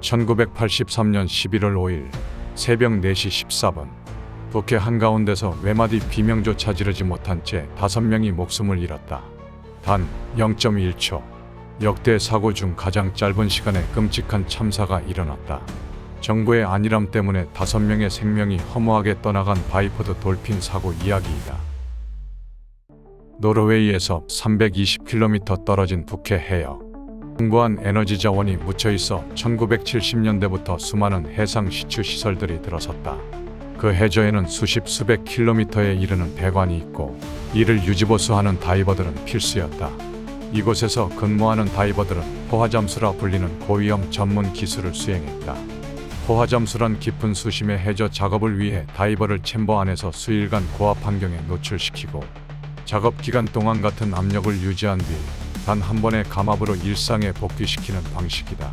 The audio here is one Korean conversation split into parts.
1983년 11월 5일 새벽 4시 14분 북해 한가운데서 외마디 비명조차 지르지 못한 채 5명이 목숨을 잃었다. 단 0.1초 역대 사고 중 가장 짧은 시간에 끔찍한 참사가 일어났다. 정부의 안일함 때문에 5명의 생명이 허무하게 떠나간 바이퍼드 돌핀 사고 이야기이다. 노르웨이에서 320km 떨어진 북해 해역. 풍부한 에너지 자원이 묻혀있어 1970년대부터 수많은 해상 시추 시설들이 들어섰다. 그 해저에는 수백 킬로미터에 이르는 배관이 있고 이를 유지보수하는 다이버들은 필수였다. 이곳에서 근무하는 다이버들은 포화잠수라 불리는 고위험 전문 기술을 수행했다. 포화잠수란 깊은 수심의 해저 작업을 위해 다이버를 챔버 안에서 수일간 고압 환경에 노출시키고 작업 기간 동안 같은 압력을 유지한 뒤 단 한 번의 감압으로 일상에 복귀시키는 방식이다.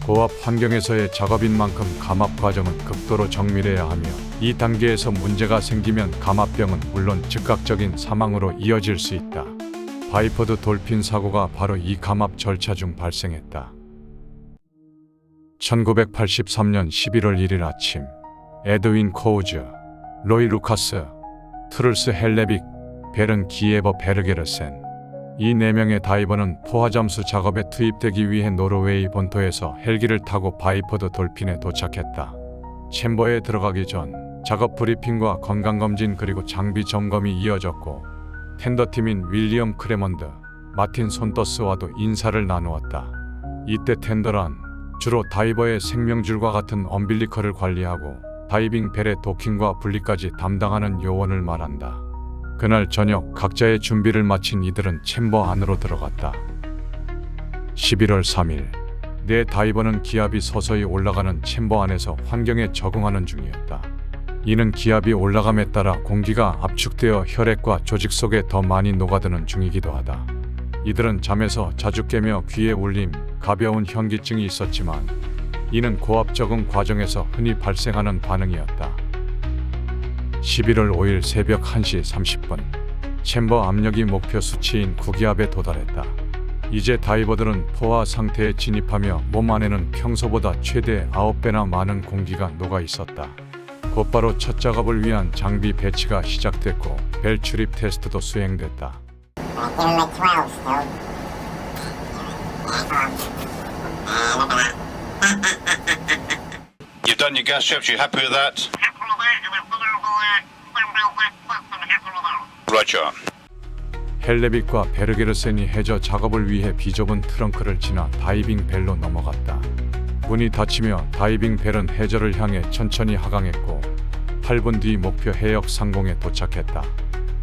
고압 환경에서의 작업인 만큼 감압 과정은 극도로 정밀해야 하며 이 단계에서 문제가 생기면 감압병은 물론 즉각적인 사망으로 이어질 수 있다. 바이퍼드 돌핀 사고가 바로 이 감압 절차 중 발생했다. 1983년 11월 1일 아침 에드윈 코우즈, 로이 루카스, 트룰스 헬레빅, 베른 기에버 베르게르센 이 4명의 다이버는 포화잠수 작업에 투입되기 위해 노르웨이 본토에서 헬기를 타고 바이퍼드 돌핀에 도착했다. 챔버에 들어가기 전 작업 브리핑과 건강검진 그리고 장비 점검이 이어졌고 텐더팀인 윌리엄 크레먼드, 마틴 손더스와도 인사를 나누었다. 이때 텐더란 주로 다이버의 생명줄과 같은 엄빌리컬을 관리하고 다이빙 벨의 도킹과 분리까지 담당하는 요원을 말한다. 그날 저녁 각자의 준비를 마친 이들은 챔버 안으로 들어갔다. 11월 3일 네 다이버는 기압이 서서히 올라가는 챔버 안에서 환경에 적응하는 중이었다. 이는 기압이 올라감에 따라 공기가 압축되어 혈액과 조직 속에 더 많이 녹아드는 중이기도 하다. 이들은 잠에서 자주 깨며 귀에 울림, 가벼운 현기증이 있었지만 이는 고압 적응 과정에서 흔히 발생하는 반응이었다. 11월 5일 새벽 1시 30분 챔버 압력이 목표 수치인 9기압에 도달했다. 이제 다이버들은 포화 상태에 진입하며 몸 안에는 평소보다 최대 9배나 많은 공기가 녹아 있었다. 곧바로 첫 작업을 위한 장비 배치가 시작됐고 벨 출입 테스트도 수행됐다. You've done your gas checks, you happy with that? Roger. 헬레빅과 베르게르센이 해저 작업을 위해 비좁은 트렁크를 지나 다이빙 벨로 넘어갔다. 문이 닫히며 다이빙 벨은 해저를 향해 천천히 하강했고 8분 뒤 목표 해역 상공에 도착했다.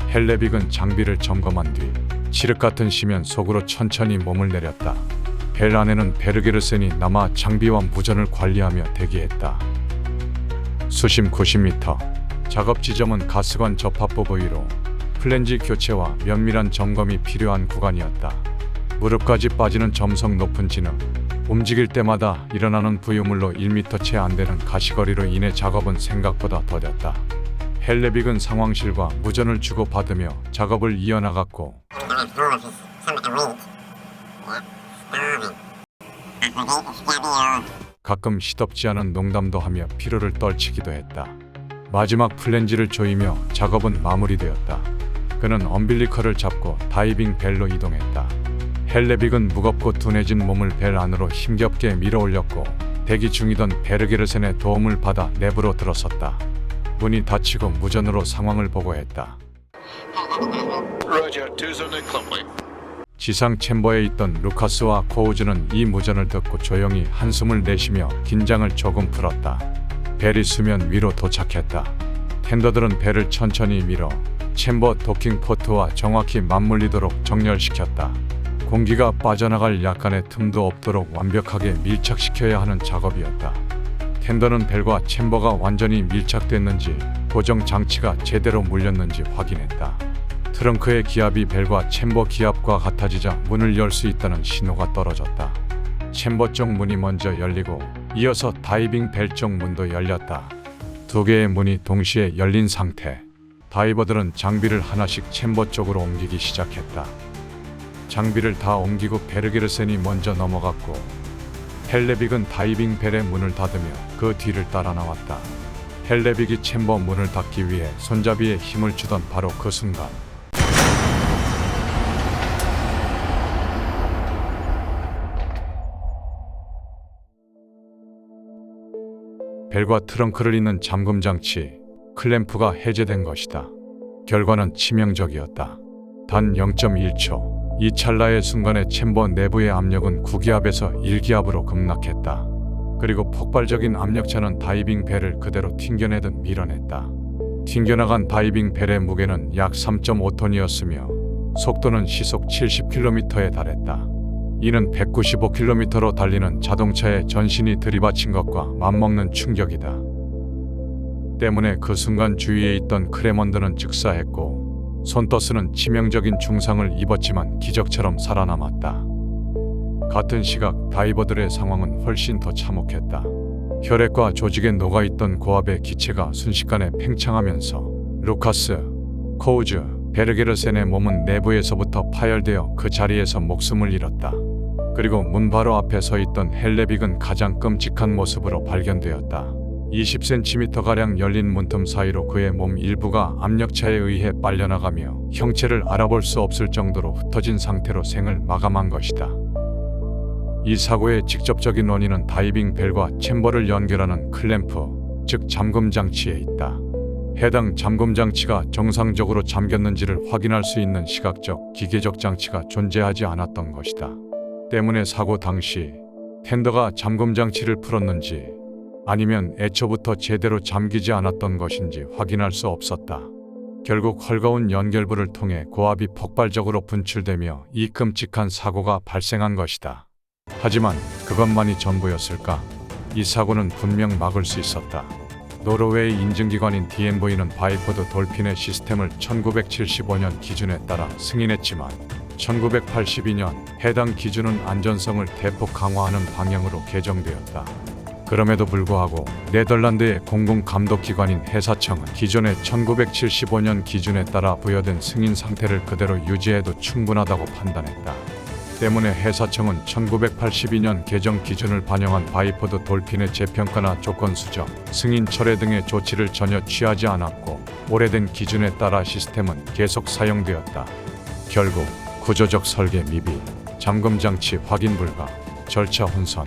헬레빅은 장비를 점검한 뒤 칠흑 같은 심연 속으로 천천히 몸을 내렸다. 벨 안에는 베르게르센이 남아 장비와 무전을 관리하며 대기했다. 수심 90m, 작업 지점은 가스관 접합부 부위로 플랜지 교체와 면밀한 점검이 필요한 구간이었다. 무릎까지 빠지는 점성 높은 진흙, 움직일 때마다 일어나는 부유물로 1m 채 안 되는 가시거리로 인해 작업은 생각보다 더뎠다. 헬레빅은 상황실과 무전을 주고받으며 작업을 이어나갔고 가끔 시덥지 않은 농담도 하며 피로를 떨치기도 했다. 마지막 플랜지를 조이며 작업은 마무리되었다. 그는 엄빌리컬을 잡고 다이빙 벨로 이동했다. 헬레빅은 무겁고 둔해진 몸을 벨 안으로 힘겹게 밀어 올렸고 대기 중이던 베르게르센의 도움을 받아 내부로 들어섰다. 문이 닫히고 무전으로 상황을 보고했다. Roger, 270 complete. 지상 챔버에 있던 루카스와 코우즈는 이 무전을 듣고 조용히 한숨을 내쉬며 긴장을 조금 풀었다. 벨이 수면 위로 도착했다. 텐더들은 벨을 천천히 밀어 챔버 도킹 포트와 정확히 맞물리도록 정렬시켰다. 공기가 빠져나갈 약간의 틈도 없도록 완벽하게 밀착시켜야 하는 작업이었다. 텐더는 벨과 챔버가 완전히 밀착됐는지 고정 장치가 제대로 물렸는지 확인했다. 트렁크의 기압이 벨과 챔버 기압과 같아지자 문을 열 수 있다는 신호가 떨어졌다. 챔버 쪽 문이 먼저 열리고 이어서 다이빙 벨 쪽 문도 열렸다. 2개의 문이 동시에 열린 상태. 다이버들은 장비를 하나씩 챔버 쪽으로 옮기기 시작했다. 장비를 다 옮기고 베르게르센이 먼저 넘어갔고 헬레빅은 다이빙 벨의 문을 닫으며 그 뒤를 따라 나왔다. 헬레빅이 챔버 문을 닫기 위해 손잡이에 힘을 주던 바로 그 순간 벨과 트렁크를 잇는 잠금 장치 클램프가 해제된 것이다. 결과는 치명적이었다. 단 0.1초. 이 찰나의 순간에 챔버 내부의 압력은 9기압에서 1기압으로 급락했다. 그리고 폭발적인 압력차는 다이빙 벨을 그대로 튕겨내듯 밀어냈다. 튕겨나간 다이빙 벨의 무게는 약 3.5톤이었으며 속도는 시속 70km에 달했다. 이는 195km로 달리는 자동차의 전신이 들이받친 것과 맞먹는 충격이다. 때문에 그 순간 주위에 있던 크레먼드는 즉사했고 손토스는 치명적인 중상을 입었지만 기적처럼 살아남았다. 같은 시각 다이버들의 상황은 훨씬 더 참혹했다. 혈액과 조직에 녹아있던 고압의 기체가 순식간에 팽창하면서 루카스, 코우즈, 베르게르센의 몸은 내부에서부터 파열되어 그 자리에서 목숨을 잃었다. 그리고 문 바로 앞에 서 있던 헬레빅은 가장 끔찍한 모습으로 발견되었다. 20cm가량 열린 문틈 사이로 그의 몸 일부가 압력차에 의해 빨려나가며 형체를 알아볼 수 없을 정도로 흩어진 상태로 생을 마감한 것이다. 이 사고의 직접적인 원인은 다이빙 벨과 챔버를 연결하는 클램프, 즉 잠금 장치에 있다. 해당 잠금 장치가 정상적으로 잠겼는지를 확인할 수 있는 시각적, 기계적 장치가 존재하지 않았던 것이다. 때문에 사고 당시 텐더가 잠금 장치를 풀었는지 아니면 애초부터 제대로 잠기지 않았던 것인지 확인할 수 없었다. 결국 헐거운 연결부를 통해 고압이 폭발적으로 분출되며 이 끔찍한 사고가 발생한 것이다. 하지만 그것만이 전부였을까? 이 사고는 분명 막을 수 있었다. 노르웨이 인증기관인 DNV는 바이포드 돌핀의 시스템을 1975년 기준에 따라 승인했지만 1982년 해당 기준은 안전성을 대폭 강화하는 방향으로 개정되었다. 그럼에도 불구하고 네덜란드의 공공감독기관인 해사청은 기존의 1975년 기준에 따라 부여된 승인 상태를 그대로 유지해도 충분하다고 판단했다. 때문에 해사청은 1982년 개정 기준을 반영한 바이포드 돌핀의 재평가나 조건 수정, 승인 철회 등의 조치를 전혀 취하지 않았고 오래된 기준에 따라 시스템은 계속 사용되었다. 결국 구조적 설계 미비, 잠금 장치 확인 불가, 절차 혼선,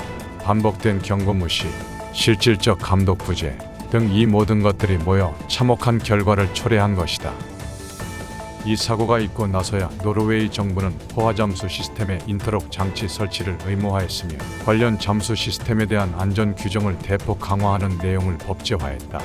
반복된 경고 무시, 실질적 감독 부재 등 이 모든 것들이 모여 참혹한 결과를 초래한 것이다. 이 사고가 있고 나서야 노르웨이 정부는 포화 잠수 시스템의 인터록 장치 설치를 의무화했으며 관련 잠수 시스템에 대한 안전 규정을 대폭 강화하는 내용을 법제화했다.